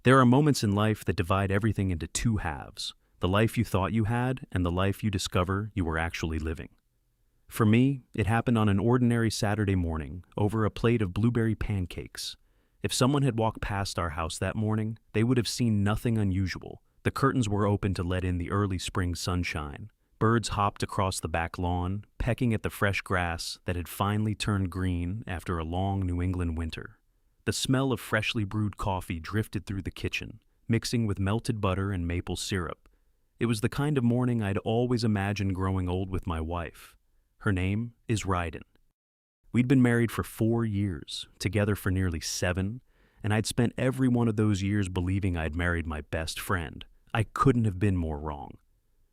There are moments in life that divide everything into two halves, the life you thought you had and the life you discover you were actually living. For me, it happened on an ordinary Saturday morning over a plate of blueberry pancakes. If someone had walked past our house that morning, they would have seen nothing unusual. The curtains were open to let in the early spring sunshine. Birds hopped across the back lawn, pecking at the fresh grass that had finally turned green after a long New England winter. The smell of freshly brewed coffee drifted through the kitchen, mixing with melted butter and maple syrup. It was the kind of morning I'd always imagined growing old with my wife. Her name is Ryden. We'd been married for 4 years, together for nearly 7, and I'd spent every one of those years believing I'd married my best friend. I couldn't have been more wrong.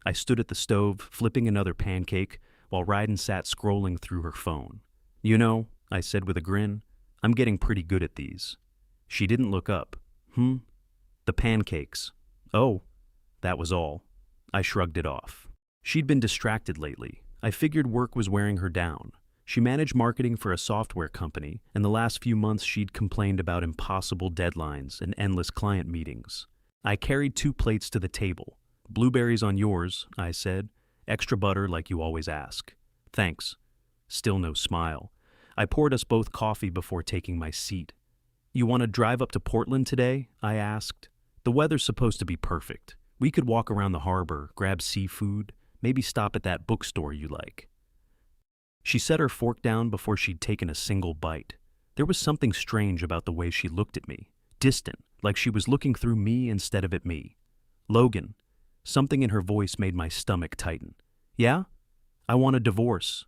I stood at the stove, flipping another pancake, while Ryden sat scrolling through her phone. "You know," I said with a grin, "I'm getting pretty good at these." She didn't look up. The pancakes." "Oh." That was all. I shrugged it off. She'd been distracted lately. I figured work was wearing her down. She managed marketing for a software company, and the last few months she'd complained about impossible deadlines and endless client meetings. I carried 2 plates to the table. "Blueberries on yours," I said. "Extra butter like you always ask." "Thanks." Still no smile. I poured us both coffee before taking my seat. "You want to drive up to Portland today?" I asked. "The weather's supposed to be perfect. We could walk around the harbor, grab seafood, maybe stop at that bookstore you like." She set her fork down before she'd taken a single bite. There was something strange about the way she looked at me, distant, like she was looking through me instead of at me. "Logan." Something in her voice made my stomach tighten. "Yeah? I want a divorce."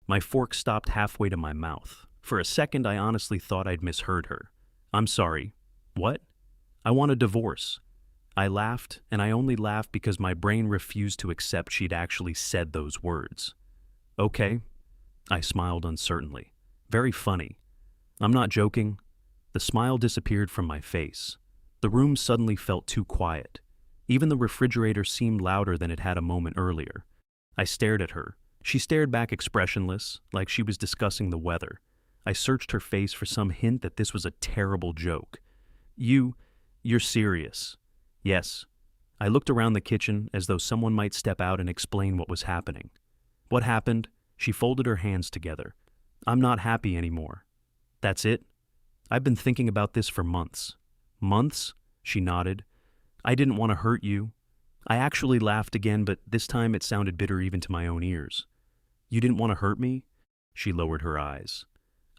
My fork stopped halfway to my mouth. For a second, I honestly thought I'd misheard her. "I'm sorry. What?" "I want a divorce." I laughed, and I only laughed because my brain refused to accept she'd actually said those words. "Okay." I smiled uncertainly. "Very funny." "I'm not joking." The smile disappeared from my face. The room suddenly felt too quiet. Even the refrigerator seemed louder than it had a moment earlier. I stared at her. She stared back expressionless, like she was discussing the weather. I searched her face for some hint that this was a terrible joke. You're serious." "Yes." I looked around the kitchen as though someone might step out and explain what was happening. "What happened?" She folded her hands together. "I'm not happy anymore." "That's it?" "I've been thinking about this for months." "Months?" She nodded. "I didn't want to hurt you." I actually laughed again, but this time it sounded bitter even to my own ears. "You didn't want to hurt me?" She lowered her eyes.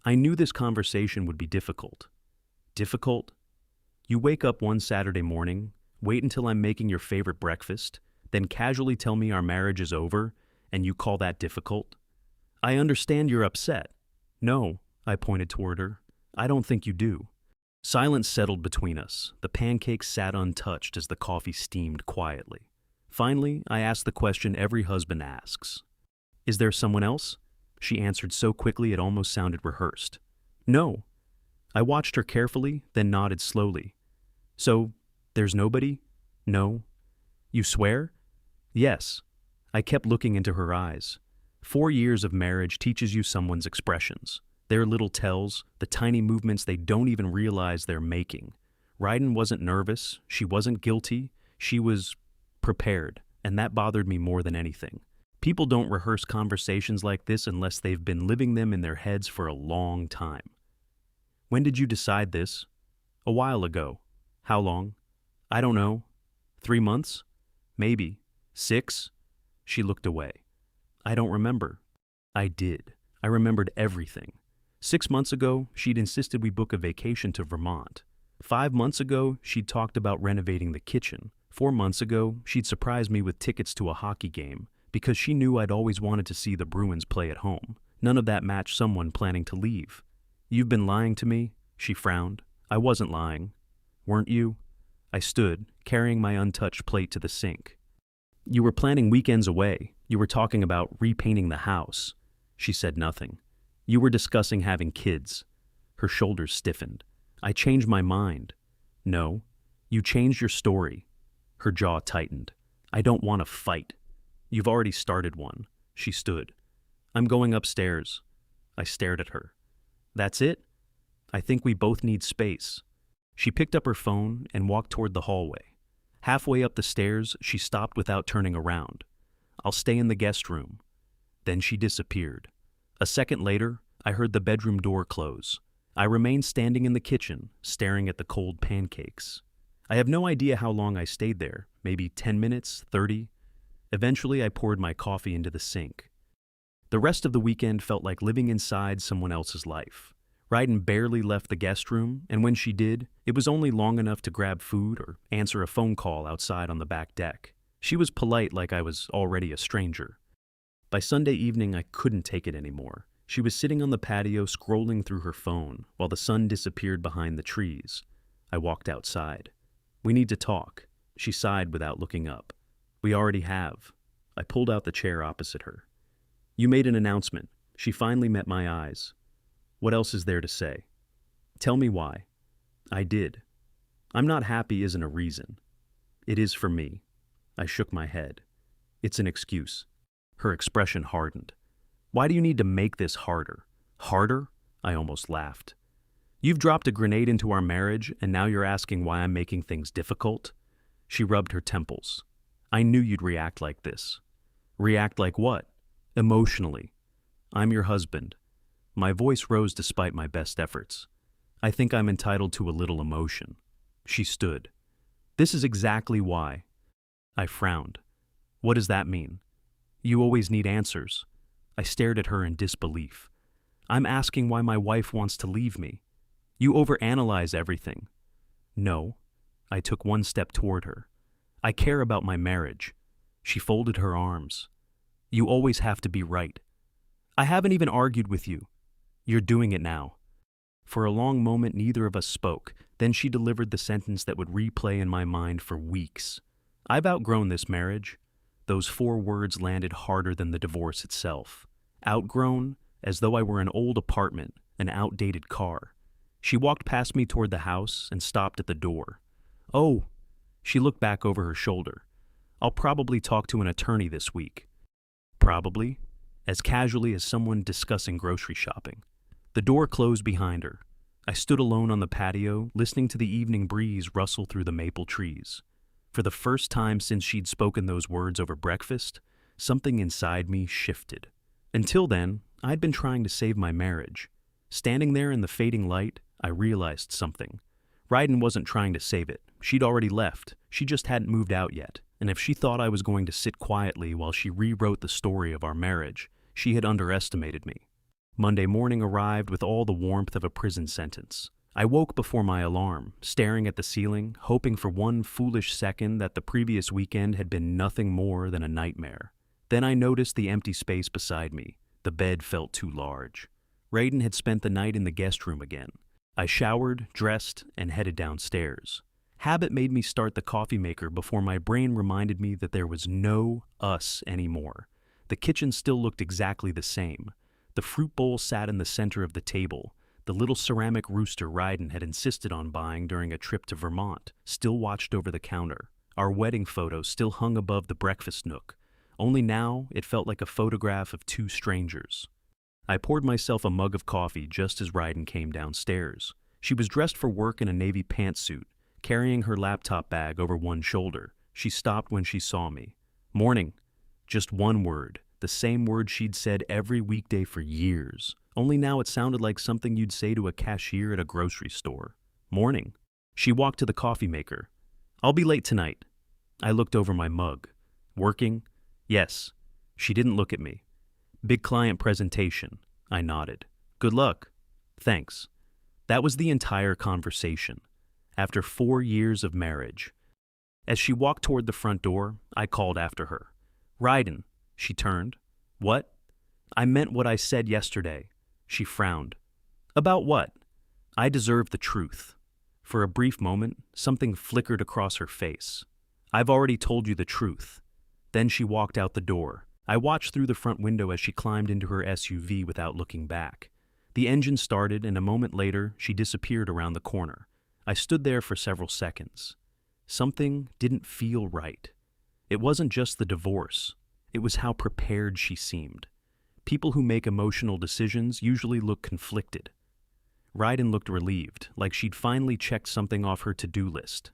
I knew this conversation would be difficult. Difficult? You wake up one Saturday morning, wait until I'm making your favorite breakfast, then casually tell me our marriage is over, and you call that difficult? "I understand you're upset." "No," I pointed toward her. "I don't think you do." Silence settled between us. The pancakes sat untouched as the coffee steamed quietly. Finally, I asked the question every husband asks. "Is there someone else?" She answered so quickly it almost sounded rehearsed. "No." I watched her carefully, then nodded slowly. "So, there's nobody?" "No." "You swear?" "Yes." I kept looking into her eyes. 4 years of marriage teaches you someone's expressions. Their little tells, the tiny movements they don't even realize they're making. Ryden wasn't nervous, she wasn't guilty, she was prepared, and that bothered me more than anything. People don't rehearse conversations like this unless they've been living them in their heads for a long time. "When did you decide this?" "A while ago." "How long?" "I don't know." 3 months? "Maybe." 6? She looked away. "I don't remember." I did. I remembered everything. 6 months ago, she'd insisted we book a vacation to Vermont. 5 months ago, she'd talked about renovating the kitchen. 4 months ago, she'd surprised me with tickets to a hockey game because she knew I'd always wanted to see the Bruins play at home. None of that matched someone planning to leave. "You've been lying to me?" She frowned. "I wasn't lying." "Weren't you?" I stood, carrying my untouched plate to the sink. "You were planning weekends away. You were talking about repainting the house." She said nothing. "You were discussing having kids." Her shoulders stiffened. "I changed my mind." "No. You changed your story." Her jaw tightened. "I don't want to fight." "You've already started one." She stood. "I'm going upstairs." I stared at her. "That's it?" "I think we both need space." She picked up her phone and walked toward the hallway. Halfway up the stairs, she stopped without turning around. "I'll stay in the guest room." Then she disappeared. A second later, I heard the bedroom door close. I remained standing in the kitchen, staring at the cold pancakes. I have no idea how long I stayed there, maybe 10 minutes, 30. Eventually, I poured my coffee into the sink. The rest of the weekend felt like living inside someone else's life. Ryden barely left the guest room, and when she did, it was only long enough to grab food or answer a phone call outside on the back deck. She was polite like I was already a stranger. By Sunday evening, I couldn't take it anymore. She was sitting on the patio scrolling through her phone while the sun disappeared behind the trees. I walked outside. "We need to talk." She sighed without looking up. "We already have." I pulled out the chair opposite her. "You made an announcement." She finally met my eyes. "What else is there to say?" "Tell me why." I did. "I'm not happy isn't a reason." "It is for me." I shook my head. "It's an excuse." Her expression hardened. "Why do you need to make this harder?" "Harder?" I almost laughed. "You've dropped a grenade into our marriage, and now you're asking why I'm making things difficult?" She rubbed her temples. "I knew you'd react like this." "React like what?" "Emotionally. I'm your husband." My voice rose despite my best efforts. "I think I'm entitled to a little emotion." She stood. "This is exactly why." I frowned. "What does that mean?" "You always need answers." I stared at her in disbelief. "I'm asking why my wife wants to leave me." "You overanalyze everything." "No." I took one step toward her. "I care about my marriage." She folded her arms. "You always have to be right." "I haven't even argued with you." "You're doing it now." For a long moment, neither of us spoke. Then she delivered the sentence that would replay in my mind for weeks. "I've outgrown this marriage." Those 4 words landed harder than the divorce itself. Outgrown, as though I were an old apartment, an outdated car. She walked past me toward the house and stopped at the door. "Oh," she looked back over her shoulder. "I'll probably talk to an attorney this week." Probably, as casually as someone discussing grocery shopping. The door closed behind her. I stood alone on the patio, listening to the evening breeze rustle through the maple trees. For the first time since she'd spoken those words over breakfast, something inside me shifted. Until then, I'd been trying to save my marriage. Standing there in the fading light, I realized something. Ryden wasn't trying to save it. She'd already left. She just hadn't moved out yet. And if she thought I was going to sit quietly while she rewrote the story of our marriage, she had underestimated me. Monday morning arrived with all the warmth of a prison sentence. I woke before my alarm, staring at the ceiling, hoping for one foolish second that the previous weekend had been nothing more than a nightmare. Then I noticed the empty space beside me. The bed felt too large. Ryden had spent the night in the guest room again. I showered, dressed, and headed downstairs. Habit made me start the coffee maker before my brain reminded me that there was no us anymore. The kitchen still looked exactly the same. The fruit bowl sat in the center of the table. The little ceramic rooster Ryden had insisted on buying during a trip to Vermont still watched over the counter. Our wedding photo still hung above the breakfast nook. Only now it felt like a photograph of 2 strangers. I poured myself a mug of coffee just as Ryden came downstairs. She was dressed for work in a navy pantsuit, carrying her laptop bag over one shoulder. She stopped when she saw me. "Morning." Just one word, the same word she'd said every weekday for years. Only now it sounded like something you'd say to a cashier at a grocery store. "Morning." She walked to the coffee maker. "I'll be late tonight." I looked over my mug. "Working?" "Yes." She didn't look at me. "Big client presentation." I nodded. "Good luck." "Thanks." That was the entire conversation. After 4 years of marriage. As she walked toward the front door, I called after her. "Ryden." She turned. "What?" "I meant what I said yesterday." She frowned. "About what?" I deserved the truth. For a brief moment, something flickered across her face. "I've already told you the truth." Then she walked out the door. I watched through the front window as she climbed into her SUV without looking back. The engine started, and a moment later, she disappeared around the corner. I stood there for several seconds. Something didn't feel right. It wasn't just the divorce. It was how prepared she seemed. People who make emotional decisions usually look conflicted. Ryden looked relieved, like she'd finally checked something off her to-do list.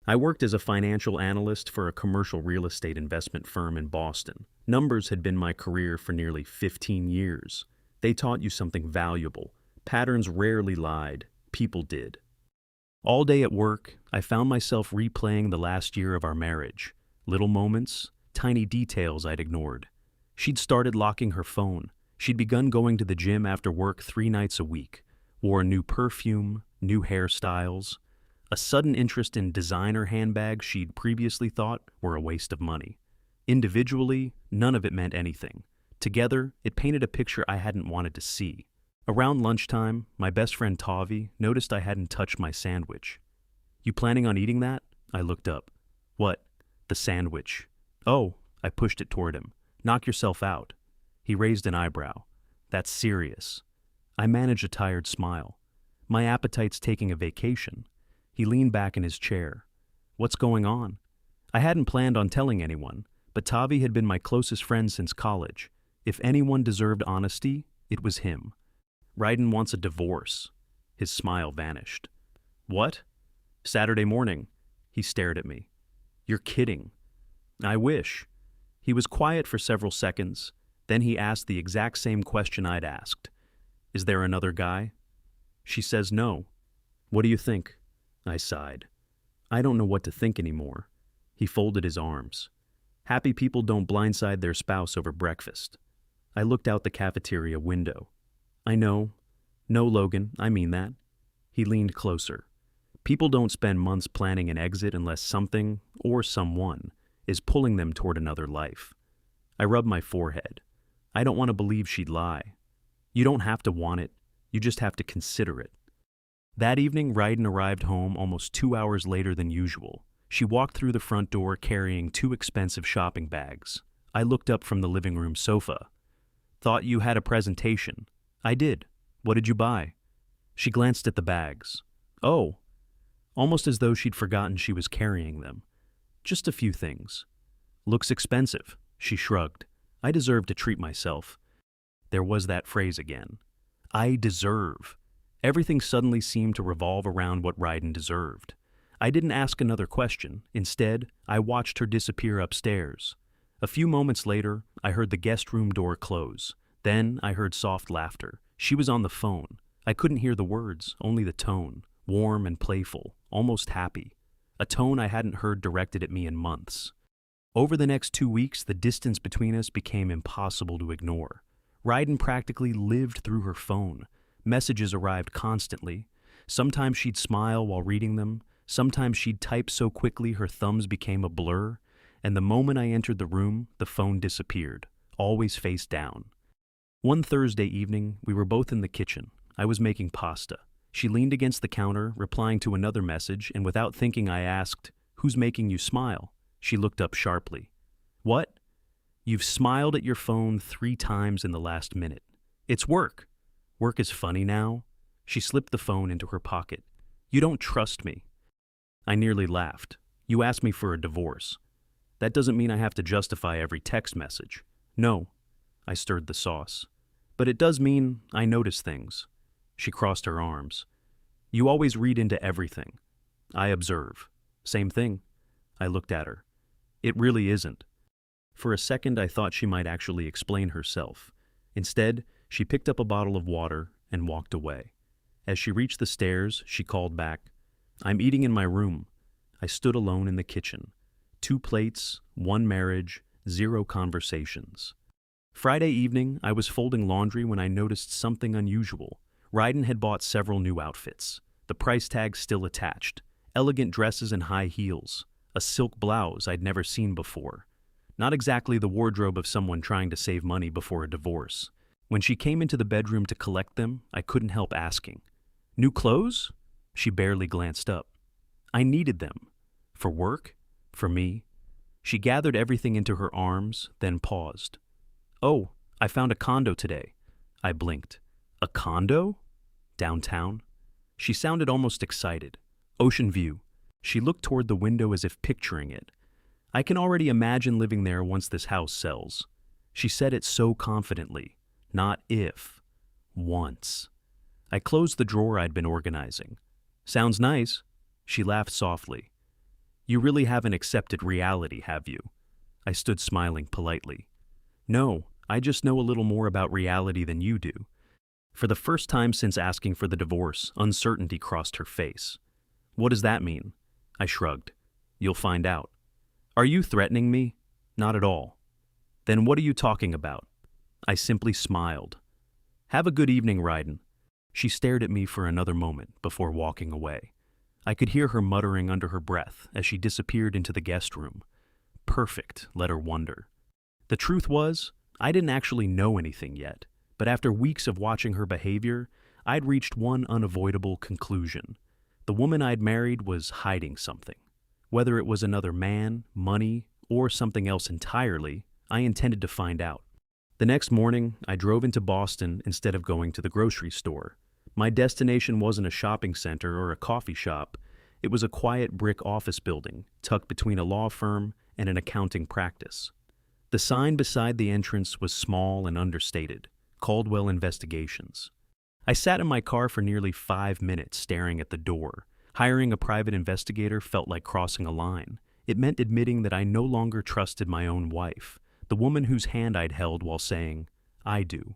I worked as a financial analyst for a commercial real estate investment firm in Boston. Numbers had been my career for nearly 15 years. They taught you something valuable. Patterns rarely lied. People did. All day at work, I found myself replaying the last year of our marriage. Little moments, tiny details I'd ignored. She'd started locking her phone. She'd begun going to the gym after work 3 nights a week. Wore a new perfume, new hairstyles. A sudden interest in designer handbags she'd previously thought were a waste of money. Individually, none of it meant anything. Together, it painted a picture I hadn't wanted to see. Around lunchtime, my best friend Tavi noticed I hadn't touched my sandwich. "You planning on eating that?" I looked up. "What?" "The sandwich." "Oh," I pushed it toward him. "Knock yourself out." He raised an eyebrow. "That's serious." I managed a tired smile. "My appetite's taking a vacation." He leaned back in his chair. "What's going on?" I hadn't planned on telling anyone, but Tavi had been my closest friend since college. If anyone deserved honesty, it was him. "Ryden wants a divorce." His smile vanished. "What?" "Saturday morning." He stared at me. "You're kidding." "I wish." He was quiet for several seconds. Then he asked the exact same question I'd asked. "Is there another guy?" "She says no." "What do you think?" I sighed. "I don't know what to think anymore." He folded his arms. "Happy people don't blindside their spouse over breakfast." I looked out the cafeteria window. "I know. No, Logan, I mean that." He leaned closer. "People don't spend months planning an exit unless something, or someone, is pulling them toward another life." I rubbed my forehead. I don't want to believe she'd lie. You don't have to want it. You just have to consider it. That evening, Ryden arrived home almost 2 hours later than usual. She walked through the front door carrying 2 expensive shopping bags. I looked up from the living room sofa. "Thought you had a presentation." "I did. What did you buy?" She glanced at the bags. "Oh," almost as though she'd forgotten she was carrying them. "Just a few things." "Looks expensive." She shrugged. "I deserve to treat myself." There was that phrase again. I deserve. Everything suddenly seemed to revolve around what Ryden deserved. I didn't ask another question. Instead, I watched her disappear upstairs. A few moments later, I heard the guest room door close. Then I heard soft laughter. She was on the phone. I couldn't hear the words, only the tone, warm and playful, almost happy. A tone I hadn't heard directed at me in months. Over the next 2 weeks, the distance between us became impossible to ignore. Ryden practically lived through her phone. Messages arrived constantly. Sometimes she'd smile while reading them. Sometimes she'd type so quickly her thumbs became a blur. And the moment I entered the room, the phone disappeared, always face down. One Thursday evening, we were both in the kitchen. I was making pasta. She leaned against the counter, replying to another message, and without thinking I asked, "Who's making you smile?" She looked up sharply. "What?" "You've smiled at your phone 3 times in the last minute. It's work." "Work is funny now?" She slipped the phone into her pocket. "You don't trust me." I nearly laughed. "You asked me for a divorce. That doesn't mean I have to justify every text message." "No." I stirred the sauce. "But it does mean I notice things." She crossed her arms. "You always read into everything." "I observe." "Same thing." I looked at her. "It really isn't." For a second, I thought she might actually explain herself. Instead, she picked up a bottle of water and walked away. As she reached the stairs, she called back, "I'm eating in my room." I stood alone in the kitchen. 2 plates, 1 marriage, 0 conversations. Friday evening, I was folding laundry when I noticed something unusual. Ryden had bought several new outfits. The price tag still attached. Elegant dresses and high heels. A silk blouse I'd never seen before. Not exactly the wardrobe of someone trying to save money before a divorce. When she came into the bedroom to collect them, I couldn't help asking, "New clothes?" She barely glanced up. "I needed them." "For work? For me?" She gathered everything into her arms, then paused. "Oh, I found a condo today." I blinked. "A condo? Downtown?" She sounded almost excited. "Ocean view." She looked toward the window as if picturing it. "I can already imagine living there once this house sells." She said it so confidently. Not if. Once. I closed the drawer I'd been organizing. Sounds nice. She laughed softly. You really haven't accepted reality, have you? I stood smiling politely. No, I just know a little more about reality than you do. For the first time since asking for the divorce, uncertainty crossed her face. What does that mean? I shrugged. You'll find out. Are you threatening me? Not at all. Then what are you talking about? I simply smiled. Have a good evening, Ryden. She stared at me for another moment before walking away. I could hear her muttering under her breath as she disappeared into the guest room. Perfect, let her wonder. The truth was, I didn't actually know anything yet, but after weeks of watching her behavior, I'd reached one unavoidable conclusion. The woman I'd married was hiding something. Whether it was another man, money, or something else entirely, I intended to find out. The next morning, I drove into Boston instead of going to the grocery store. My destination wasn't a shopping center or a coffee shop. It was a quiet brick office building tucked between a law firm and an accounting practice. The sign beside the entrance was small and understated, Caldwell Investigations. I sat in my car for nearly 5 minutes staring at the door. Hiring a private investigator felt like crossing a line. It meant admitting that I no longer trusted my own wife, the woman whose hand I'd held while saying, I do.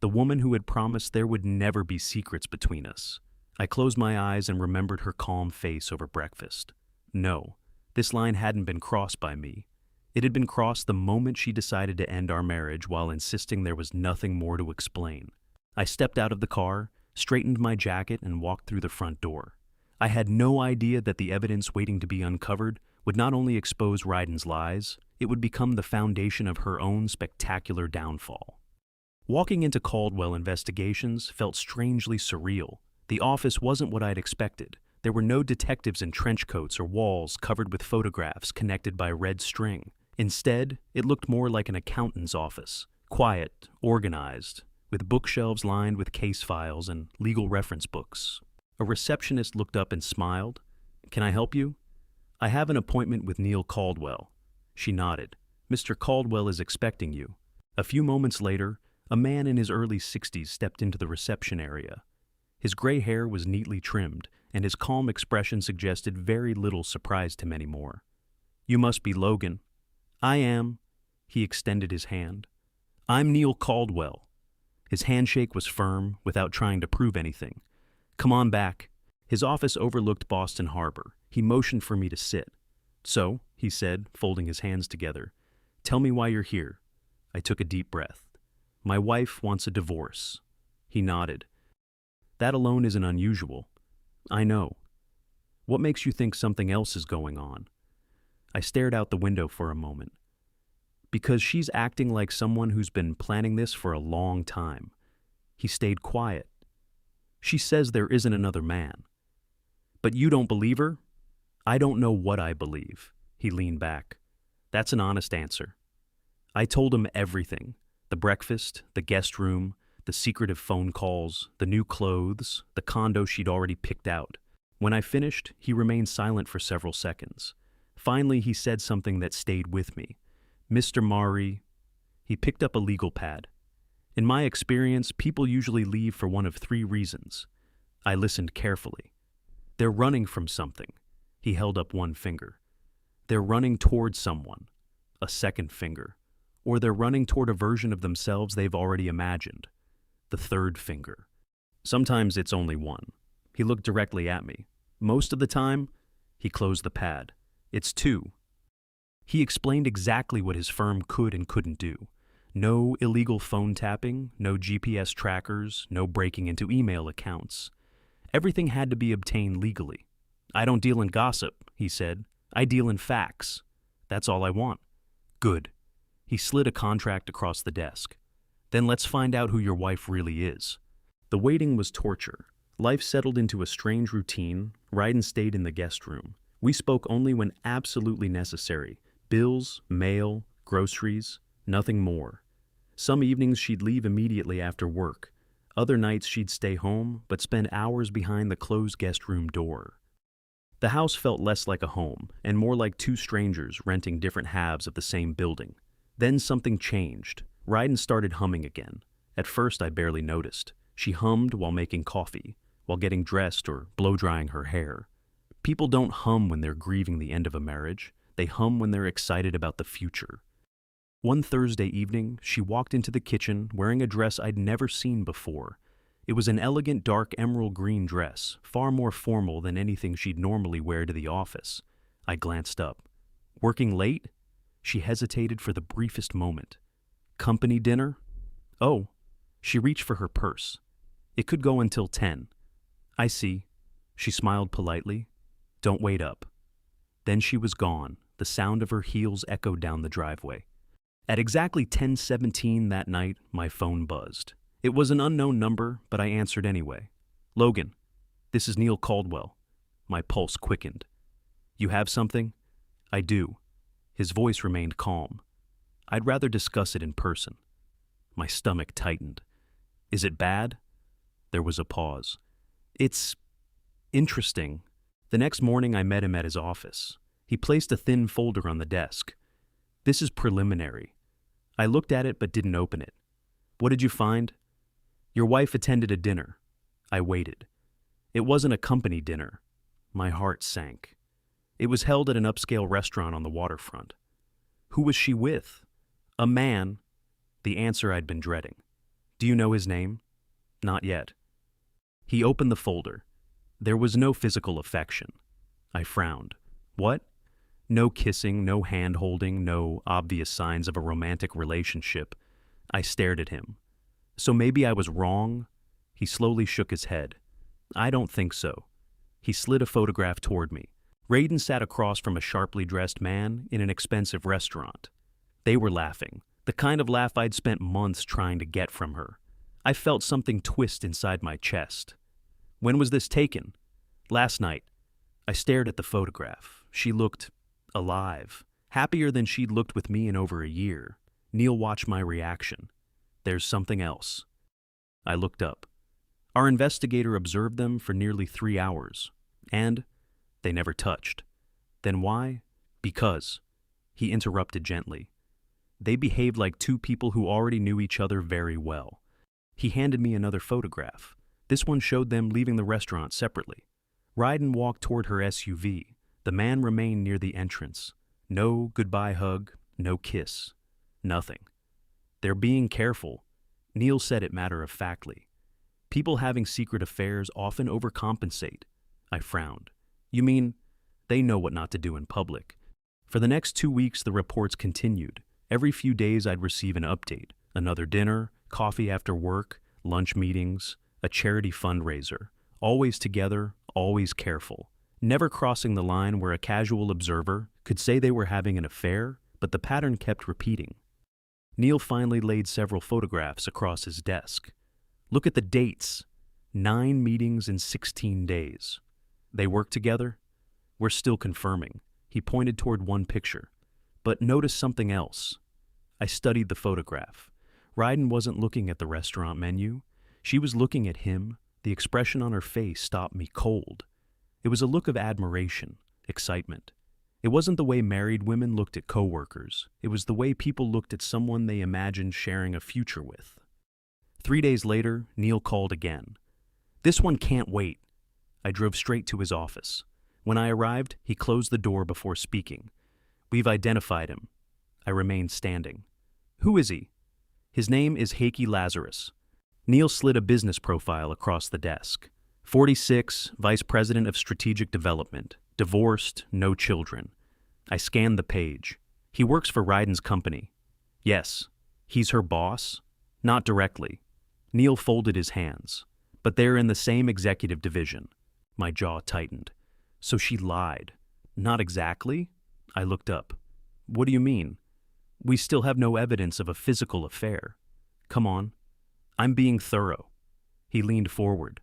The woman who had promised there would never be secrets between us. I closed my eyes and remembered her calm face over breakfast. No, this line hadn't been crossed by me. It had been crossed the moment she decided to end our marriage while insisting there was nothing more to explain. I stepped out of the car, straightened my jacket, and walked through the front door. I had no idea that the evidence waiting to be uncovered would not only expose Ryden's lies, it would become the foundation of her own spectacular downfall. Walking into Caldwell Investigations felt strangely surreal. The office wasn't what I'd expected. There were no detectives in trench coats or walls covered with photographs connected by red string. Instead, it looked more like an accountant's office, quiet, organized, with bookshelves lined with case files and legal reference books. A receptionist looked up and smiled. Can I help you? I have an appointment with Neil Caldwell. She nodded. Mr. Caldwell is expecting you. A few moments later, a man in his early 60s stepped into the reception area. His gray hair was neatly trimmed, and his calm expression suggested very little surprised him anymore. You must be Logan. I am. He extended his hand. I'm Neil Caldwell. His handshake was firm, without trying to prove anything. Come on back. His office overlooked Boston Harbor. He motioned for me to sit. So, he said, folding his hands together, tell me why you're here. I took a deep breath. My wife wants a divorce. He nodded. That alone isn't unusual. I know. What makes you think something else is going on? I stared out the window for a moment. Because she's acting like someone who's been planning this for a long time. He stayed quiet. She says there isn't another man. But you don't believe her? I don't know what I believe. He leaned back. That's an honest answer. I told him everything. The breakfast, the guest room, the secretive phone calls, the new clothes, the condo she'd already picked out. When I finished, he remained silent for several seconds. Finally, he said something that stayed with me. Mr. Maree. He picked up a legal pad. In my experience, people usually leave for one of 3 reasons. I listened carefully. They're running from something. He held up one finger. They're running toward someone. A second finger. Or they're running toward a version of themselves they've already imagined. The third finger. Sometimes it's only one. He looked directly at me. Most of the time, he closed the pad. It's 2. He explained exactly what his firm could and couldn't do. No illegal phone tapping, no GPS trackers, no breaking into email accounts. Everything had to be obtained legally. I don't deal in gossip, he said. I deal in facts. That's all I want. Good. He slid a contract across the desk. Then let's find out who your wife really is. The waiting was torture. Life settled into a strange routine. Ryden stayed in the guest room. We spoke only when absolutely necessary. Bills, mail, groceries, nothing more. Some evenings she'd leave immediately after work. Other nights she'd stay home, but spend hours behind the closed guest room door. The house felt less like a home, and more like 2 strangers renting different halves of the same building. Then something changed. Ryden started humming again. At first I barely noticed. She hummed while making coffee, while getting dressed or blow-drying her hair. People don't hum when they're grieving the end of a marriage. They hum when they're excited about the future. One Thursday evening, she walked into the kitchen wearing a dress I'd never seen before. It was an elegant dark emerald green dress, far more formal than anything she'd normally wear to the office. I glanced up. Working late? She hesitated for the briefest moment. Company dinner? Oh. She reached for her purse. It could go until 10. I see. She smiled politely. Don't wait up. Then she was gone. The sound of her heels echoed down the driveway. At exactly 10:17 that night, my phone buzzed. It was an unknown number, but I answered anyway. Logan, this is Neil Caldwell. My pulse quickened. You have something? I do. His voice remained calm. I'd rather discuss it in person. My stomach tightened. Is it bad? There was a pause. It's interesting. The next morning I met him at his office. He placed a thin folder on the desk. This is preliminary. I looked at it but didn't open it. What did you find? Your wife attended a dinner. I waited. It wasn't a company dinner. My heart sank. It was held at an upscale restaurant on the waterfront. Who was she with? A man. The answer I'd been dreading. Do you know his name? Not yet. He opened the folder. There was no physical affection. I frowned. What? No kissing, no hand-holding, no obvious signs of a romantic relationship. I stared at him. So maybe I was wrong? He slowly shook his head. I don't think so. He slid a photograph toward me. Ryden sat across from a sharply dressed man in an expensive restaurant. They were laughing, the kind of laugh I'd spent months trying to get from her. I felt something twist inside my chest. When was this taken? Last night. I stared at the photograph. She looked alive, happier than she'd looked with me in over a year. Neil watched my reaction. There's something else. I looked up. Our investigator observed them for nearly 3 hours, and they never touched. Then why? Because. He interrupted gently. They behaved like two people who already knew each other very well. He handed me another photograph. This one showed them leaving the restaurant separately. Ryden walked toward her SUV. The man remained near the entrance. No goodbye hug, no kiss. Nothing. They're being careful. Neil said it matter-of-factly. People having secret affairs often overcompensate. I frowned. You mean, they know what not to do in public. For the next 2 weeks, the reports continued. Every few days I'd receive an update. Another dinner, coffee after work, lunch meetings, a charity fundraiser. Always together, always careful. Never crossing the line where a casual observer could say they were having an affair, but the pattern kept repeating. Neil finally laid several photographs across his desk. Look at the dates. 9 meetings in 16 days. They work together? We're still confirming. He pointed toward one picture. But notice something else. I studied the photograph. Ryden wasn't looking at the restaurant menu. She was looking at him. The expression on her face stopped me cold. It was a look of admiration, excitement. It wasn't the way married women looked at coworkers. It was the way people looked at someone they imagined sharing a future with. 3 days later, Neil called again. This one can't wait. I drove straight to his office. When I arrived, he closed the door before speaking. We've identified him. I remained standing. Who is he? His name is Heikki Lazarus. Neil slid a business profile across the desk. 46, Vice President of Strategic Development. Divorced, no children. I scanned the page. He works for Ryden's company. Yes. He's her boss? Not directly. Neil folded his hands. But they're in the same executive division. My jaw tightened. So she lied. Not exactly? I looked up. What do you mean? We still have no evidence of a physical affair. Come on. I'm being thorough. He leaned forward.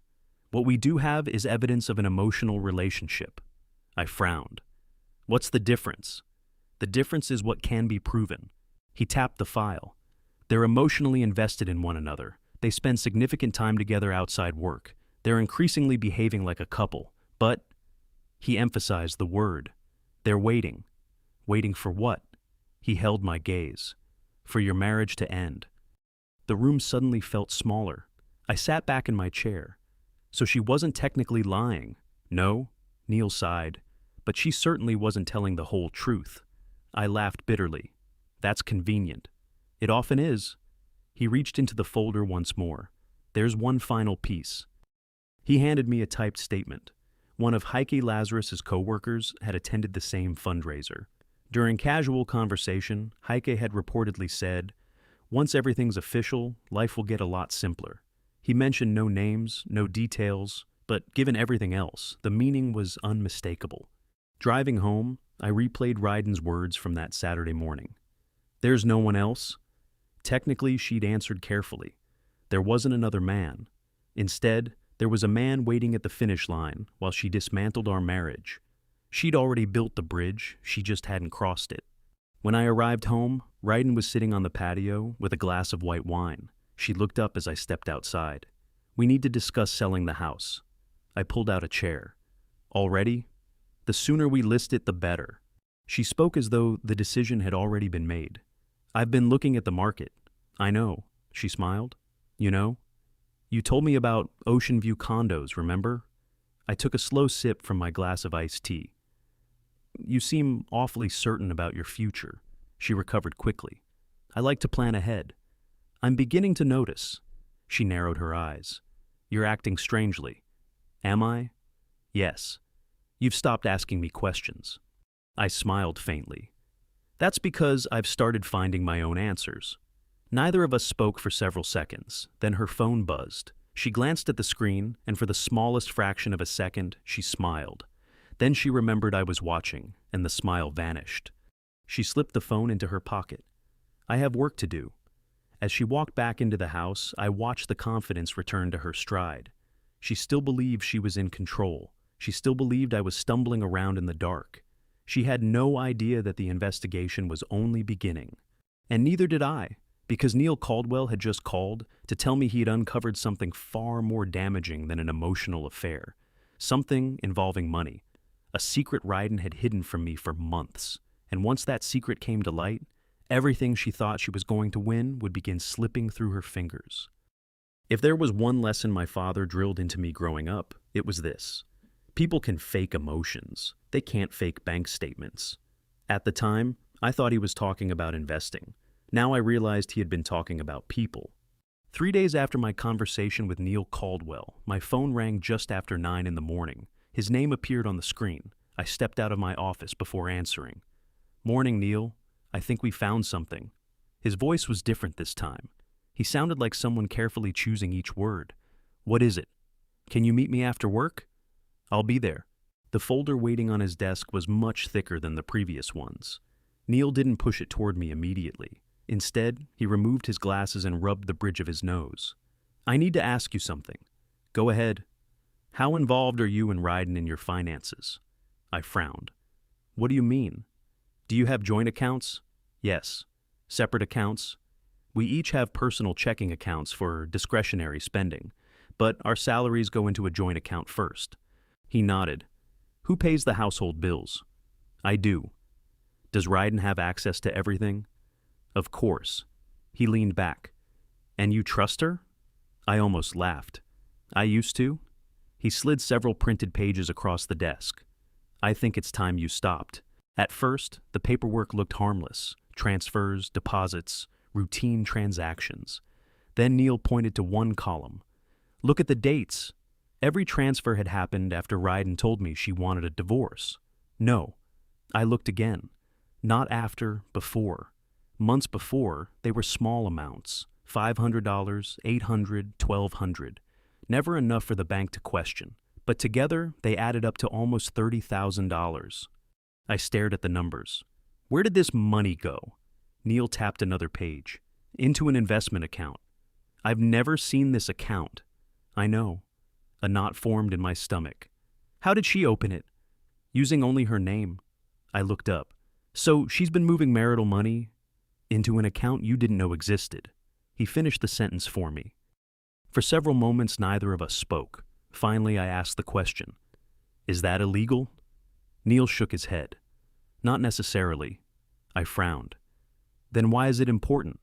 What we do have is evidence of an emotional relationship. I frowned. What's the difference? The difference is what can be proven. He tapped the file. They're emotionally invested in one another. They spend significant time together outside work. They're increasingly behaving like a couple. But, he emphasized the word, they're waiting. Waiting for what? He held my gaze. For your marriage to end. The room suddenly felt smaller. I sat back in my chair. So she wasn't technically lying. No, Neil sighed, but she certainly wasn't telling the whole truth. I laughed bitterly. That's convenient. It often is. He reached into the folder once more. There's one final piece. He handed me a typed statement. One of Heike Lazarus's co-workers had attended the same fundraiser. During casual conversation, Heike had reportedly said, "Once everything's official, life will get a lot simpler." He mentioned no names, no details, but given everything else, the meaning was unmistakable. Driving home, I replayed Ryden's words from that Saturday morning. There's no one else? Technically, she'd answered carefully. There wasn't another man. Instead, there was a man waiting at the finish line while she dismantled our marriage. She'd already built the bridge, she just hadn't crossed it. When I arrived home, Ryden was sitting on the patio with a glass of white wine. She looked up as I stepped outside. We need to discuss selling the house. I pulled out a chair. Already? The sooner we list it, the better. She spoke as though the decision had already been made. I've been looking at the market. I know, she smiled. You know? You told me about Ocean View condos, remember? I took a slow sip from my glass of iced tea. You seem awfully certain about your future. She recovered quickly. I like to plan ahead. I'm beginning to notice. She narrowed her eyes. You're acting strangely. Am I? Yes. You've stopped asking me questions. I smiled faintly. That's because I've started finding my own answers. Neither of us spoke for several seconds. Then her phone buzzed. She glanced at the screen, and for the smallest fraction of a second, she smiled. Then she remembered I was watching, and the smile vanished. She slipped the phone into her pocket. I have work to do. As she walked back into the house, I watched the confidence return to her stride. She still believed she was in control. She still believed I was stumbling around in the dark. She had no idea that the investigation was only beginning. And neither did I, because Neil Caldwell had just called to tell me he had uncovered something far more damaging than an emotional affair. Something involving money. A secret Ryden had hidden from me for months. And once that secret came to light, everything she thought she was going to win would begin slipping through her fingers. If there was one lesson my father drilled into me growing up, it was this. People can fake emotions. They can't fake bank statements. At the time, I thought he was talking about investing. Now I realized he had been talking about people. 3 days after my conversation with Neil Caldwell, my phone rang just after 9 in the morning. His name appeared on the screen. I stepped out of my office before answering. Morning, Neil. I think we found something. His voice was different this time. He sounded like someone carefully choosing each word. What is it? Can you meet me after work? I'll be there. The folder waiting on his desk was much thicker than the previous ones. Neil didn't push it toward me immediately. Instead, he removed his glasses and rubbed the bridge of his nose. I need to ask you something. Go ahead. How involved are you and Ryden in your finances? I frowned. What do you mean? Do you have joint accounts? Yes. Separate accounts? We each have personal checking accounts for discretionary spending, but our salaries go into a joint account first. He nodded. Who pays the household bills? I do. Does Ryden have access to everything? Of course. He leaned back. And you trust her? I almost laughed. I used to. He slid several printed pages across the desk. I think it's time you stopped. At first, the paperwork looked harmless. Transfers, deposits, routine transactions. Then Neil pointed to one column. Look at the dates. Every transfer had happened after Ryden told me she wanted a divorce. No. I looked again. Not after, before. Months before, they were small amounts. $500, $800, $1,200. Never enough for the bank to question. But together, they added up to almost $30,000. I stared at the numbers. Where did this money go? Neil tapped another page. Into an investment account. I've never seen this account. I know. A knot formed in my stomach. How did she open it? Using only her name. I looked up. So she's been moving marital money into an account you didn't know existed. He finished the sentence for me. For several moments, neither of us spoke. Finally, I asked the question. Is that illegal? Neil shook his head. Not necessarily. I frowned. Then why is it important?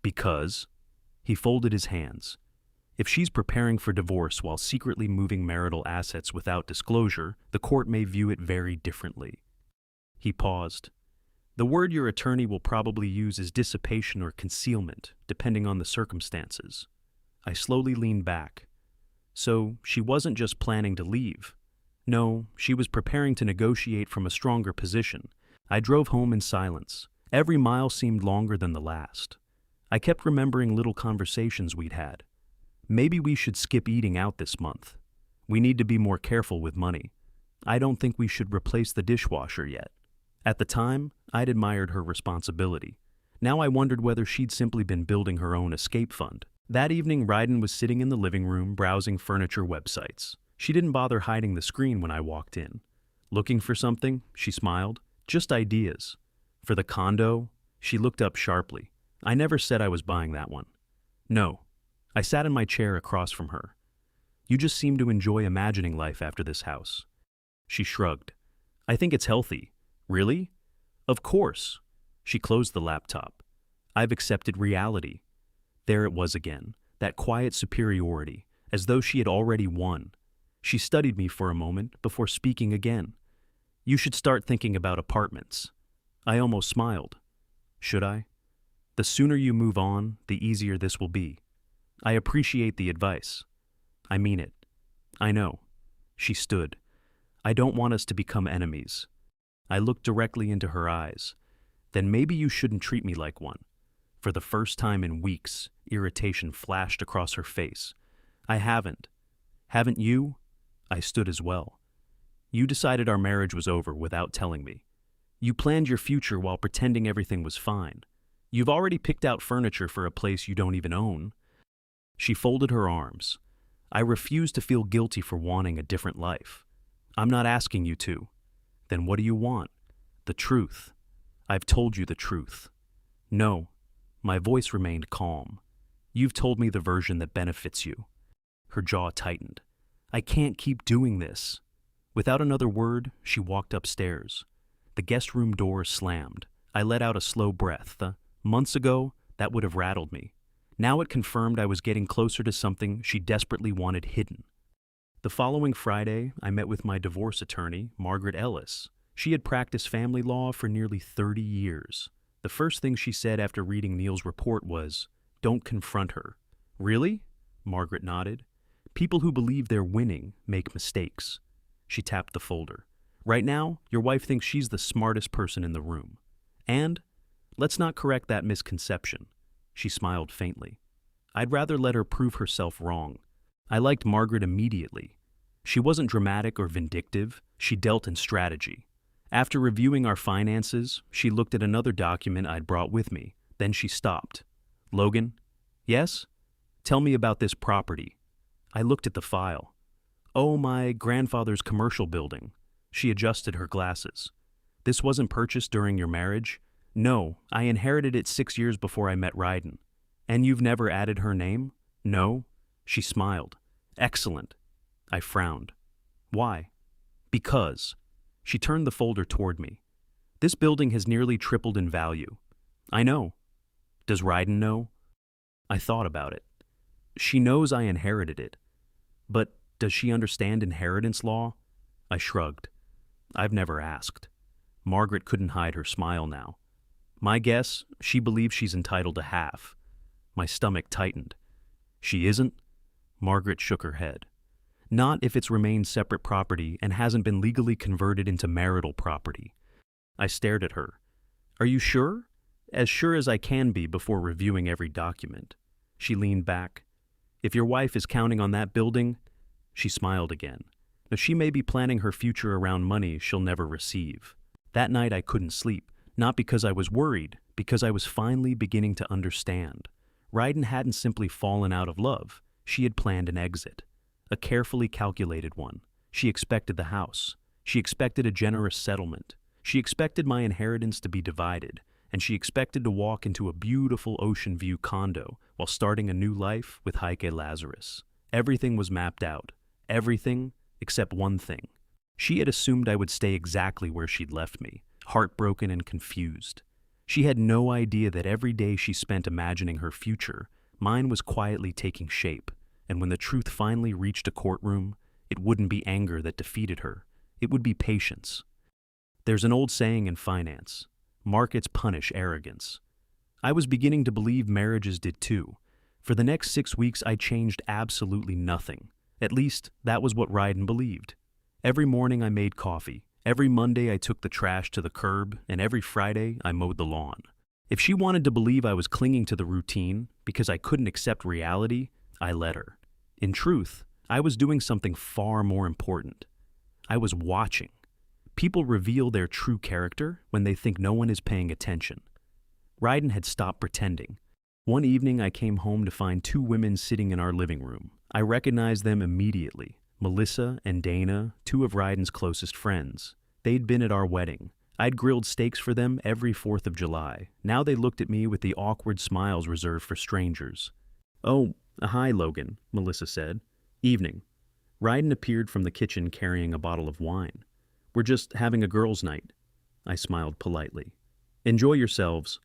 Because. He folded his hands. If she's preparing for divorce while secretly moving marital assets without disclosure, the court may view it very differently. He paused. The word your attorney will probably use is dissipation or concealment, depending on the circumstances. I slowly leaned back. So, she wasn't just planning to leave. No, she was preparing to negotiate from a stronger position. I drove home in silence. Every mile seemed longer than the last. I kept remembering little conversations we'd had. Maybe we should skip eating out this month. We need to be more careful with money. I don't think we should replace the dishwasher yet. At the time, I'd admired her responsibility. Now I wondered whether she'd simply been building her own escape fund. That evening, Ryden was sitting in the living room browsing furniture websites. She didn't bother hiding the screen when I walked in. Looking for something? She smiled. Just ideas. For the condo? She looked up sharply. I never said I was buying that one. No. I sat in my chair across from her. You just seem to enjoy imagining life after this house. She shrugged. I think it's healthy. Really? Of course. She closed the laptop. I've accepted reality. There it was again, that quiet superiority, as though she had already won. She studied me for a moment before speaking again. You should start thinking about apartments. I almost smiled. Should I? The sooner you move on, the easier this will be. I appreciate the advice. I mean it. I know. She stood. I don't want us to become enemies. I looked directly into her eyes. Then maybe you shouldn't treat me like one. For the first time in weeks, irritation flashed across her face. I haven't. Haven't you? I stood as well. You decided our marriage was over without telling me. You planned your future while pretending everything was fine. You've already picked out furniture for a place you don't even own. She folded her arms. I refuse to feel guilty for wanting a different life. I'm not asking you to. Then what do you want? The truth. I've told you the truth. No. My voice remained calm. You've told me the version that benefits you. Her jaw tightened. I can't keep doing this. Without another word, she walked upstairs. The guest room door slammed. I let out a slow breath. Months ago, that would have rattled me. Now it confirmed I was getting closer to something she desperately wanted hidden. The following Friday, I met with my divorce attorney, Margaret. She had practiced family law for nearly 30 years. The first thing she said after reading Neil's report was, "Don't confront her." Really? Margaret nodded. People who believe they're winning make mistakes. She tapped the folder. Right now, your wife thinks she's the smartest person in the room. And let's not correct that misconception. She smiled faintly. I'd rather let her prove herself wrong. I liked Margaret immediately. She wasn't dramatic or vindictive. She dealt in strategy. After reviewing our finances, she looked at another document I'd brought with me. Then she stopped. Logan? Yes? Tell me about this property. I looked at the file. Oh, my grandfather's commercial building. She adjusted her glasses. This wasn't purchased during your marriage? No, I inherited it 6 years before I met Ryden. And you've never added her name? No. She smiled. Excellent. I frowned. Why? Because. She turned the folder toward me. This building has nearly tripled in value. I know. Does Ryden know? I thought about it. She knows I inherited it. But does she understand inheritance law? I shrugged. I've never asked. Margaret couldn't hide her smile now. My guess, she believes she's entitled to half. My stomach tightened. She isn't? Margaret shook her head. Not if it's remained separate property and hasn't been legally converted into marital property. I stared at her. Are you sure? As sure as I can be before reviewing every document. She leaned back. If your wife is counting on that building, she smiled again. Now she may be planning her future around money she'll never receive. That night I couldn't sleep, not because I was worried, because I was finally beginning to understand. Ryden hadn't simply fallen out of love. She had planned an exit. A carefully calculated one. She expected the house. She expected a generous settlement. She expected my inheritance to be divided, and she expected to walk into a beautiful ocean view condo while starting a new life with Heike Lazarus. Everything was mapped out. Everything except one thing. She had assumed I would stay exactly where she'd left me, heartbroken and confused. She had no idea that every day she spent imagining her future, mine was quietly taking shape, and when the truth finally reached a courtroom, it wouldn't be anger that defeated her. It would be patience. There's an old saying in finance: markets punish arrogance. I was beginning to believe marriages did too. For the next 6 weeks, I changed absolutely nothing. At least, that was what Ryden believed. Every morning I made coffee. Every Monday I took the trash to the curb, and every Friday I mowed the lawn. If she wanted to believe I was clinging to the routine because I couldn't accept reality, I let her. In truth, I was doing something far more important. I was watching. People reveal their true character when they think no one is paying attention. Ryden had stopped pretending. One evening I came home to find 2 women sitting in our living room. I recognized them immediately. Melissa and Dana, 2 of Ryden's closest friends. They'd been at our wedding. I'd grilled steaks for them every 4th of July. Now they looked at me with the awkward smiles reserved for strangers. "Oh, hi, Logan," Melissa said. "Evening." Ryden appeared from the kitchen carrying a bottle of wine. "We're just having a girls' night." I smiled politely. "Enjoy yourselves."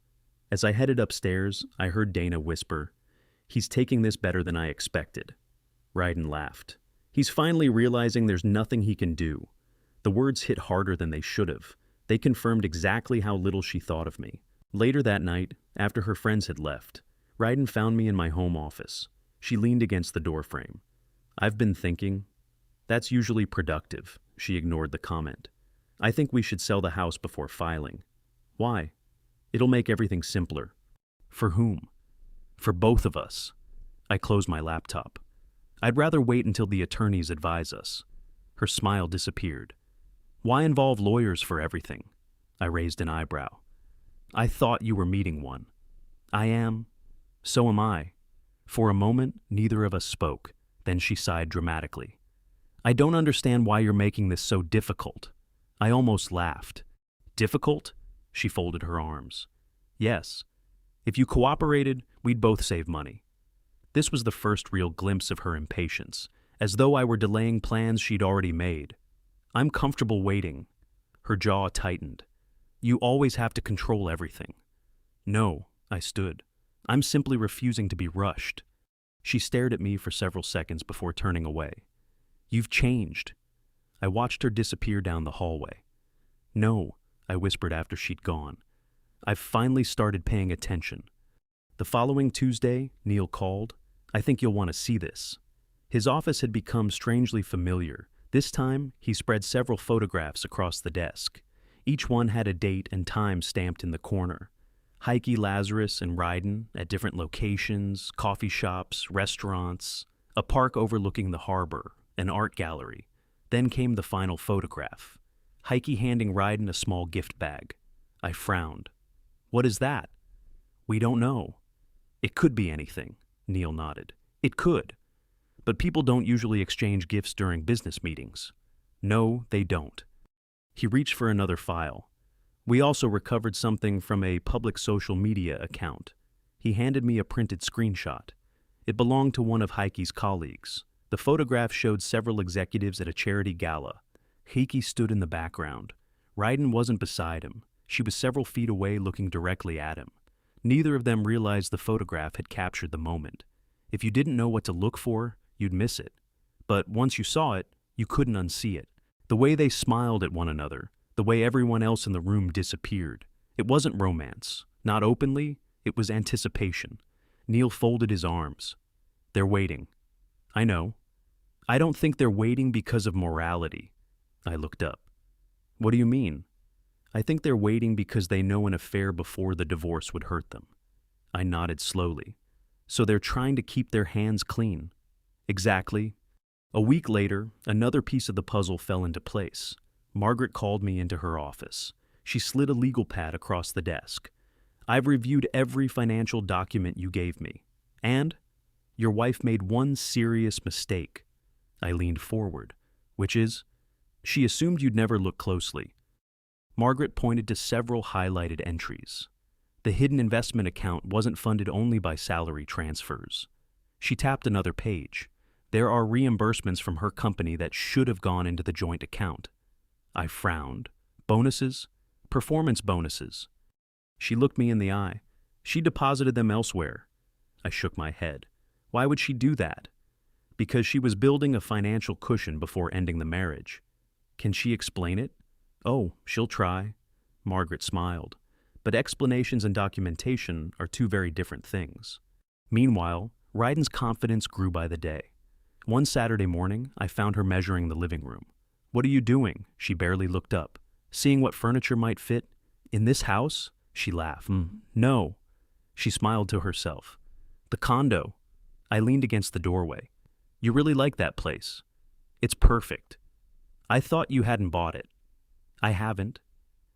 As I headed upstairs, I heard Dana whisper, "He's taking this better than I expected." Ryden laughed. "He's finally realizing there's nothing he can do." The words hit harder than they should have. They confirmed exactly how little she thought of me. Later that night, after her friends had left, Ryden found me in my home office. She leaned against the doorframe. "I've been thinking." "That's usually productive." She ignored the comment. "I think we should sell the house before filing." "Why?" "It'll make everything simpler." "For whom?" "For both of us." I closed my laptop. "I'd rather wait until the attorneys advise us." Her smile disappeared. "Why involve lawyers for everything?" I raised an eyebrow. "I thought you were meeting one." "I am. So am I." For a moment, neither of us spoke. Then she sighed dramatically. "I don't understand why you're making this so difficult." I almost laughed. "Difficult?" She folded her arms. "Yes. If you cooperated, we'd both save money." This was the first real glimpse of her impatience, as though I were delaying plans she'd already made. "I'm comfortable waiting." Her jaw tightened. "You always have to control everything." "No," I stood. "I'm simply refusing to be rushed." She stared at me for several seconds before turning away. "You've changed." I watched her disappear down the hallway. "No," I whispered after she'd gone. "I've finally started paying attention." The following Tuesday, Neil called. "I think you'll want to see this." His office had become strangely familiar. This time, he spread several photographs across the desk. Each one had a date and time stamped in the corner. Heike, Lazarus, and Ryden at different locations, coffee shops, restaurants, a park overlooking the harbor, an art gallery. Then came the final photograph. Heike handing Ryden a small gift bag. I frowned. "What is that?" "We don't know." "It could be anything," Neil nodded. "It could. But people don't usually exchange gifts during business meetings." "No, they don't." He reached for another file. "We also recovered something from a public social media account." He handed me a printed screenshot. It belonged to one of Heike's colleagues. The photograph showed several executives at a charity gala. Heike stood in the background. Ryden wasn't beside him. She was several feet away looking directly at him. Neither of them realized the photograph had captured the moment. If you didn't know what to look for, you'd miss it. But once you saw it, you couldn't unsee it. The way they smiled at one another, the way everyone else in the room disappeared. It wasn't romance. Not openly, it was anticipation. Neil folded his arms. "They're waiting." "I know." "I don't think they're waiting because of morality." I looked up. "What do you mean?" "I think they're waiting because they know an affair before the divorce would hurt them." I nodded slowly. "So they're trying to keep their hands clean." "Exactly." A week later, another piece of the puzzle fell into place. Margaret called me into her office. She slid a legal pad across the desk. "I've reviewed every financial document you gave me. And your wife made one serious mistake." I leaned forward. "Which is?" "She assumed you'd never look closely." Margaret pointed to several highlighted entries. The hidden investment account wasn't funded only by salary transfers. She tapped another page. There are reimbursements from her company that should have gone into the joint account. I frowned. Bonuses? Performance bonuses. She looked me in the eye. She deposited them elsewhere. I shook my head. Why would she do that? Because she was building a financial cushion before ending the marriage. Can she explain it? Oh, she'll try. Margaret smiled. But explanations and documentation are two very different things. Meanwhile, Ryden's confidence grew by the day. One Saturday morning, I found her measuring the living room. "What are you doing?" She barely looked up. "Seeing what furniture might fit." "In this house?" She laughed. No." She smiled to herself. "The condo." I leaned against the doorway. "You really like that place?" "It's perfect." "I thought you hadn't bought it." "I haven't."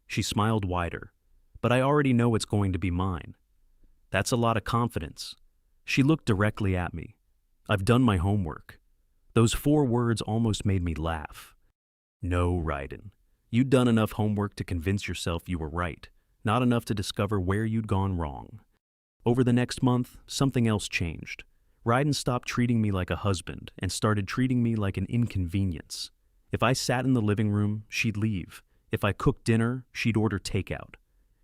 She smiled wider. "But I already know it's going to be mine." "That's a lot of confidence." She looked directly at me. "I've done my homework." Those 4 words almost made me laugh. No, Ryden. You'd done enough homework to convince yourself you were right, not enough to discover where you'd gone wrong. Over the next month, something else changed. Ryden stopped treating me like a husband and started treating me like an inconvenience. If I sat in the living room, she'd leave. If I cooked dinner, she'd order takeout.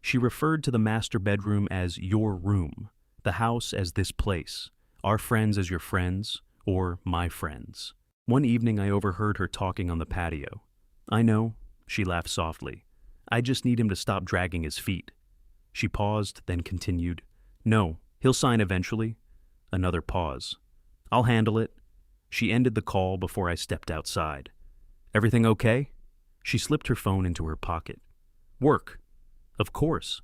She referred to the master bedroom as your room, the house as this place, our friends as your friends, or my friends. One evening I overheard her talking on the patio. "I know," she laughed softly. "I just need him to stop dragging his feet." She paused, then continued. "No, he'll sign eventually." Another pause. "I'll handle it." She ended the call before I stepped outside. "Everything okay?" She slipped her phone into her pocket. "Work." "Of course."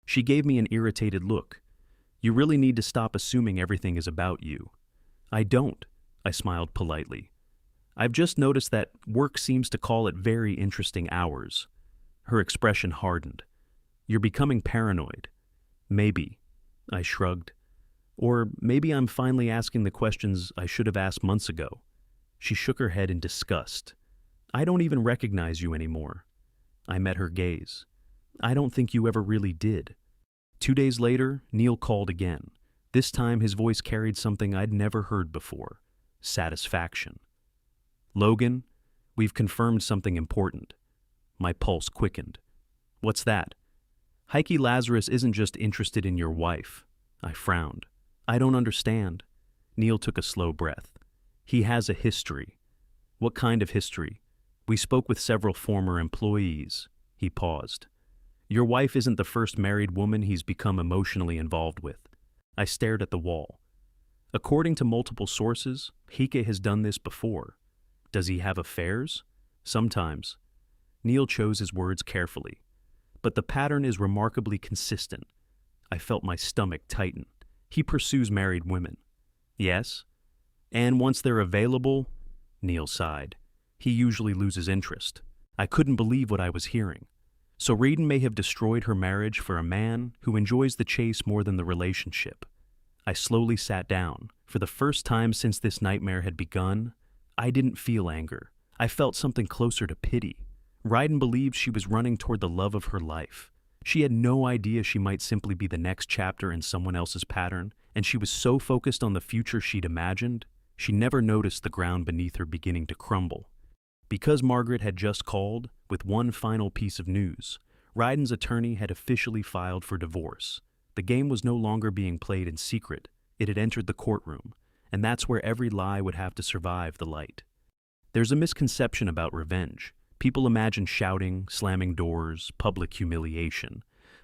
She gave me an irritated look. "You really need to stop assuming everything is about you." "I don't," I smiled politely. "I've just noticed that work seems to call at very interesting hours." Her expression hardened. "You're becoming paranoid." "Maybe," I shrugged. "Or maybe I'm finally asking the questions I should have asked months ago." She shook her head in disgust. "I don't even recognize you anymore." I met her gaze. "I don't think you ever really did." 2 days later, Neil called again. This time his voice carried something I'd never heard before. Satisfaction. "Logan, we've confirmed something important." My pulse quickened. "What's that?" "Heike Lazarus isn't just interested in your wife." I frowned. "I don't understand." Neil took a slow breath. "He has a history." "What kind of history?" "We spoke with several former employees." He paused. "Your wife isn't the first married woman he's become emotionally involved with." I stared at the wall. "According to multiple sources, Heike has done this before." "Does he have affairs?" "Sometimes." Neil chose his words carefully. "But the pattern is remarkably consistent." I felt my stomach tighten. "He pursues married women." "Yes." "And once they're available," Neil sighed, "he usually loses interest." I couldn't believe what I was hearing. So Ryden may have destroyed her marriage for a man who enjoys the chase more than the relationship. I slowly sat down. For the first time since this nightmare had begun, I didn't feel anger. I felt something closer to pity. Ryden believed she was running toward the love of her life. She had no idea she might simply be the next chapter in someone else's pattern, and she was so focused on the future she'd imagined, she never noticed the ground beneath her beginning to crumble. Because Margaret had just called, with one final piece of news, Ryden's attorney had officially filed for divorce. The game was no longer being played in secret. It had entered the courtroom, and that's where every lie would have to survive the light. There's a misconception about revenge. People imagine shouting, slamming doors, public humiliation.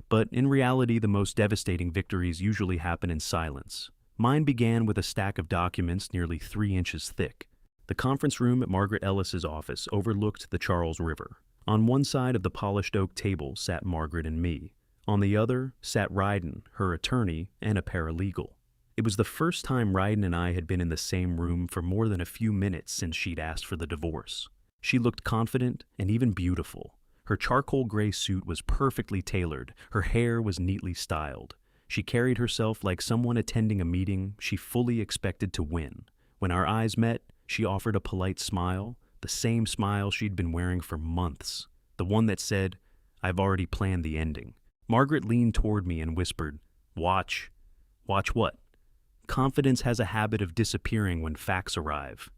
But in reality, the most devastating victories usually happen in silence. Mine began with a stack of documents nearly 3 inches thick. The conference room at Margaret Ellis's office overlooked the Charles River. On one side of the polished oak table sat Margaret and me. On the other sat Ryden, her attorney, and a paralegal. It was the first time Ryden and I had been in the same room for more than a few minutes since she'd asked for the divorce. She looked confident and even beautiful. Her charcoal gray suit was perfectly tailored. Her hair was neatly styled. She carried herself like someone attending a meeting she fully expected to win. When our eyes met, she offered a polite smile, the same smile she'd been wearing for months, the one that said, "I've already planned the ending." Margaret leaned toward me and whispered, "Watch." "Watch what?" "Confidence has a habit of disappearing when facts arrive."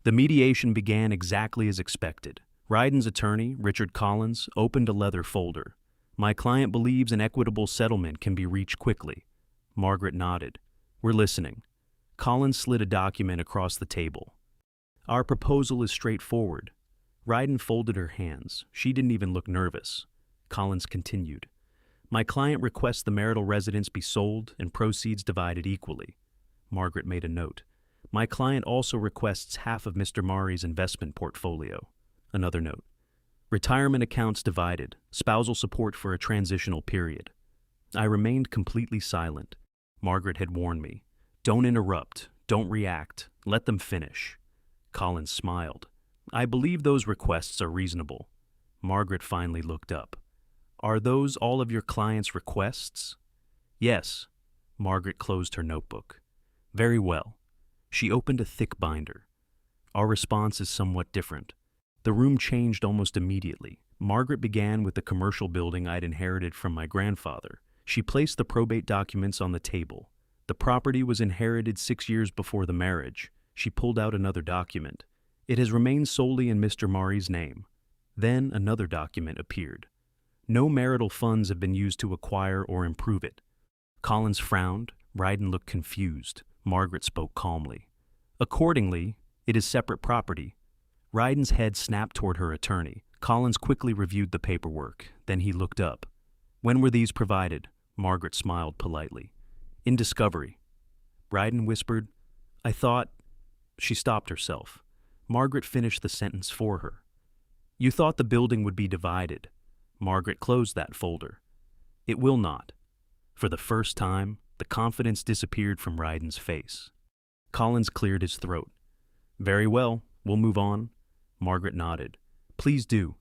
The mediation began exactly as expected. Ryden's attorney, Richard Collins, opened a leather folder. "My client believes an equitable settlement can be reached quickly." Margaret nodded. "We're listening." Collins slid a document across the table. Our proposal is straightforward. Ryden folded her hands. She didn't even look nervous. Collins continued. My client requests the marital residence be sold and proceeds divided equally. Margaret made a note. My client also requests half of Mr. Maree's investment portfolio. Another note. Retirement accounts divided, spousal support for a transitional period. I remained completely silent. Margaret had warned me. Don't interrupt, don't react, let them finish. Collins smiled. I believe those requests are reasonable. Margaret finally looked up. Are those all of your client's requests? Yes. Margaret closed her notebook. Very well. She opened a thick binder. Our response is somewhat different. The room changed almost immediately. Margaret began with the commercial building I'd inherited from my grandfather. She placed the probate documents on the table. The property was inherited 6 years before the marriage. She pulled out another document. It has remained solely in Mr. Maree's name. Then another document appeared. No marital funds have been used to acquire or improve it. Collins frowned. Ryden looked confused. Margaret spoke calmly. Accordingly, it is separate property. Ryden's head snapped toward her attorney. Collins quickly reviewed the paperwork. Then he looked up. When were these provided? Margaret smiled politely. In discovery. Ryden whispered, I thought... She stopped herself. Margaret finished the sentence for her. You thought the building would be divided. Margaret closed that folder. It will not. For the first time, the confidence disappeared from Ryden's face. Collins cleared his throat. Very well, we'll move on. Margaret nodded. Please do.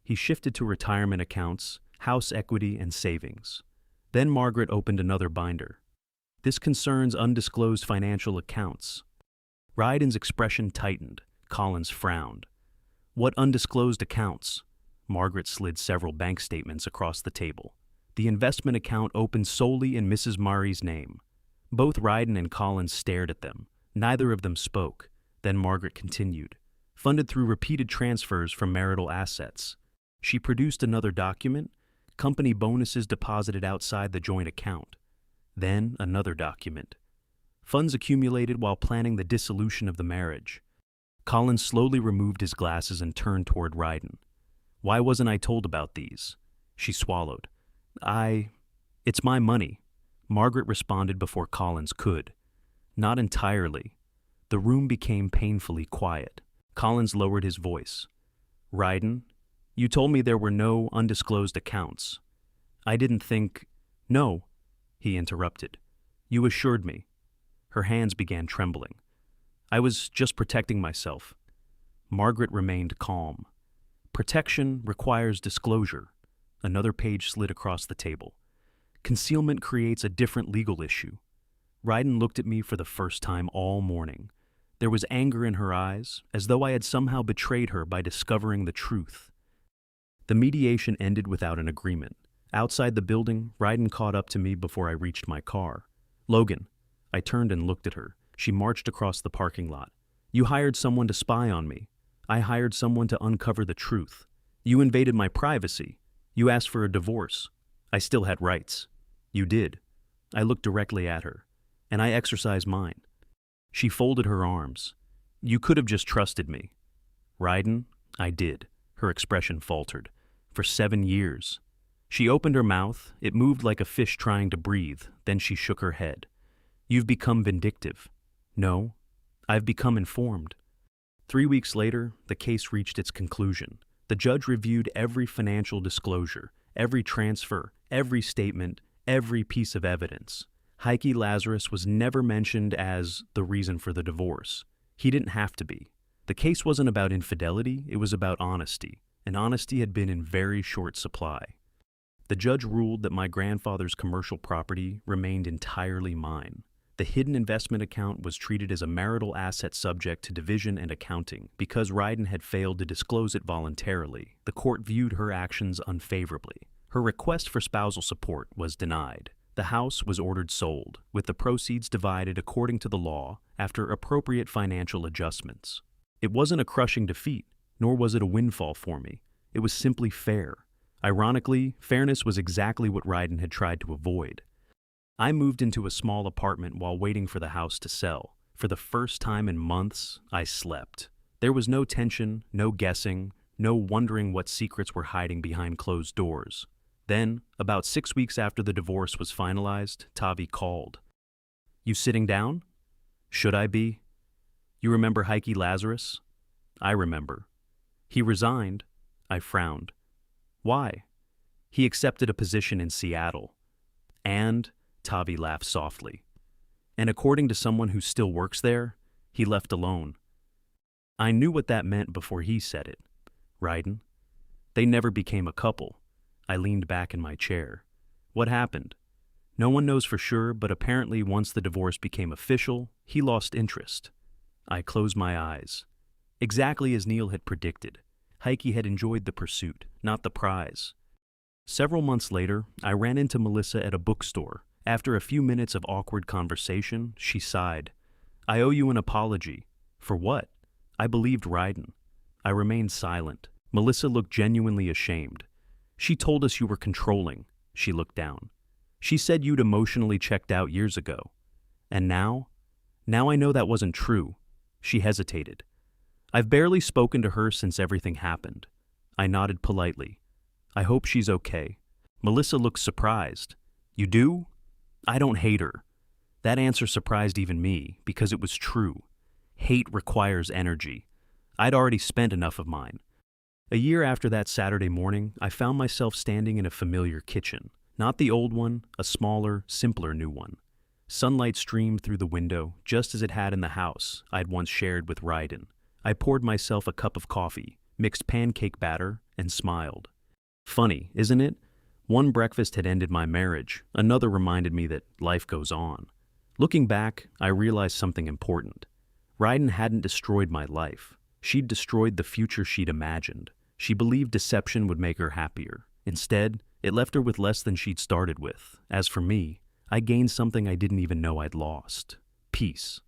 He shifted to retirement accounts, house equity, and savings. Then Margaret opened another binder. This concerns undisclosed financial accounts. Ryden's expression tightened. Collins frowned. What undisclosed accounts? Margaret slid several bank statements across the table. The investment account opened solely in Mrs. Maree's name. Both Ryden and Collins stared at them. Neither of them spoke. Then Margaret continued. Funded through repeated transfers from marital assets. She produced another document. Company bonuses deposited outside the joint account. Then another document. Funds accumulated while planning the dissolution of the marriage. Collins slowly removed his glasses and turned toward Ryden. Why wasn't I told about these? She swallowed. It's my money. Margaret responded before Collins could. Not entirely. The room became painfully quiet. Collins lowered his voice. Ryden, you told me there were no undisclosed accounts. I didn't think... No, he interrupted. You assured me. Her hands began trembling. I was just protecting myself. Margaret remained calm. Protection requires disclosure. Another page slid across the table. Concealment creates a different legal issue. Ryden looked at me for the first time all morning. There was anger in her eyes, as though I had somehow betrayed her by discovering the truth. The mediation ended without an agreement. Outside the building, Ryden caught up to me before I reached my car. Logan. I turned and looked at her. She marched across the parking lot. You hired someone to spy on me. I hired someone to uncover the truth. You invaded my privacy. You asked for a divorce. I still had rights. You did. I looked directly at her, and I exercised mine. She folded her arms. You could have just trusted me. Ryden, I did. Her expression faltered. For 7 years. She opened her mouth. It moved like a fish trying to breathe. Then she shook her head. You've become vindictive. No, I've become informed. 3 weeks later, the case reached its conclusion. The judge reviewed every financial disclosure, every transfer, every statement, every piece of evidence. Heike Lazarus was never mentioned as the reason for the divorce. He didn't have to be. The case wasn't about infidelity, it was about honesty, and honesty had been in very short supply. The judge ruled that my grandfather's commercial property remained entirely mine. The hidden investment account was treated as a marital asset subject to division and accounting. Because Ryden had failed to disclose it voluntarily, the court viewed her actions unfavorably. Her request for spousal support was denied. The house was ordered sold, with the proceeds divided according to the law after appropriate financial adjustments. It wasn't a crushing defeat, nor was it a windfall for me. It was simply fair. Ironically, fairness was exactly what Ryden had tried to avoid. I moved into a small apartment while waiting for the house to sell. For the first time in months, I slept. There was no tension, no guessing, no wondering what secrets were hiding behind closed doors. Then, about 6 weeks after the divorce was finalized, Tavi called. "You sitting down?" "Should I be?" "You remember Heike Lazarus?" "I remember." "He resigned." I frowned. "Why?" "He accepted a position in Seattle." "And?" Tavi laughed softly. "And according to someone who still works there, he left alone." I knew what that meant before he said it. Ryden. They never became a couple. I leaned back in my chair. What happened? No one knows for sure, but apparently once the divorce became official, he lost interest. I closed my eyes. Exactly as Neil had predicted. Heike had enjoyed the pursuit, not the prize. Several months later, I ran into Melissa at a bookstore. After a few minutes of awkward conversation, she sighed. "I owe you an apology." "For what?" "I believed Ryden." I remained silent. Melissa looked genuinely ashamed. "She told us you were controlling." She looked down. "She said you'd emotionally checked out years ago." "And now?" "Now I know that wasn't true." She hesitated. "I've barely spoken to her since everything happened." I nodded politely. "I hope she's okay." Melissa looked surprised. "You do?" "I don't hate her." That answer surprised even me, because it was true. Hate requires energy. I'd already spent enough of mine. A year after that Saturday morning, I found myself standing in a familiar kitchen. Not the old one, a smaller, simpler new one. Sunlight streamed through the window, just as it had in the house I'd once shared with Ryden. I poured myself a cup of coffee, mixed pancake batter, and smiled. Funny, isn't it? One breakfast had ended my marriage, another reminded me that life goes on. Looking back, I realized something important. Ryden hadn't destroyed my life. She'd destroyed the future she'd imagined. She believed deception would make her happier. Instead, it left her with less than she'd started with. As for me, I gained something I didn't even know I'd lost. Peace.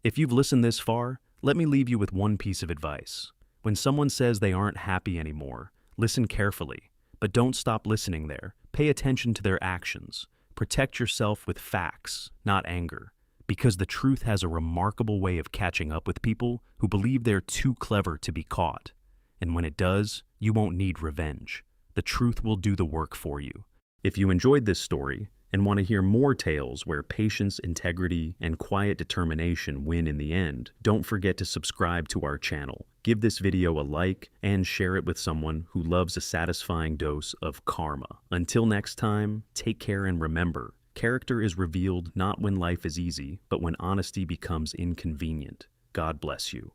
If you've listened this far, let me leave you with one piece of advice. When someone says they aren't happy anymore, listen carefully. But don't stop listening there. Pay attention to their actions. Protect yourself with facts, not anger. Because the truth has a remarkable way of catching up with people who believe they're too clever to be caught. And when it does, you won't need revenge. The truth will do the work for you. If you enjoyed this story and want to hear more tales where patience, integrity, and quiet determination win in the end, don't forget to subscribe to our channel. Give this video a like and share it with someone who loves a satisfying dose of karma. Until next time, take care and remember, character is revealed not when life is easy, but when honesty becomes inconvenient. God bless you.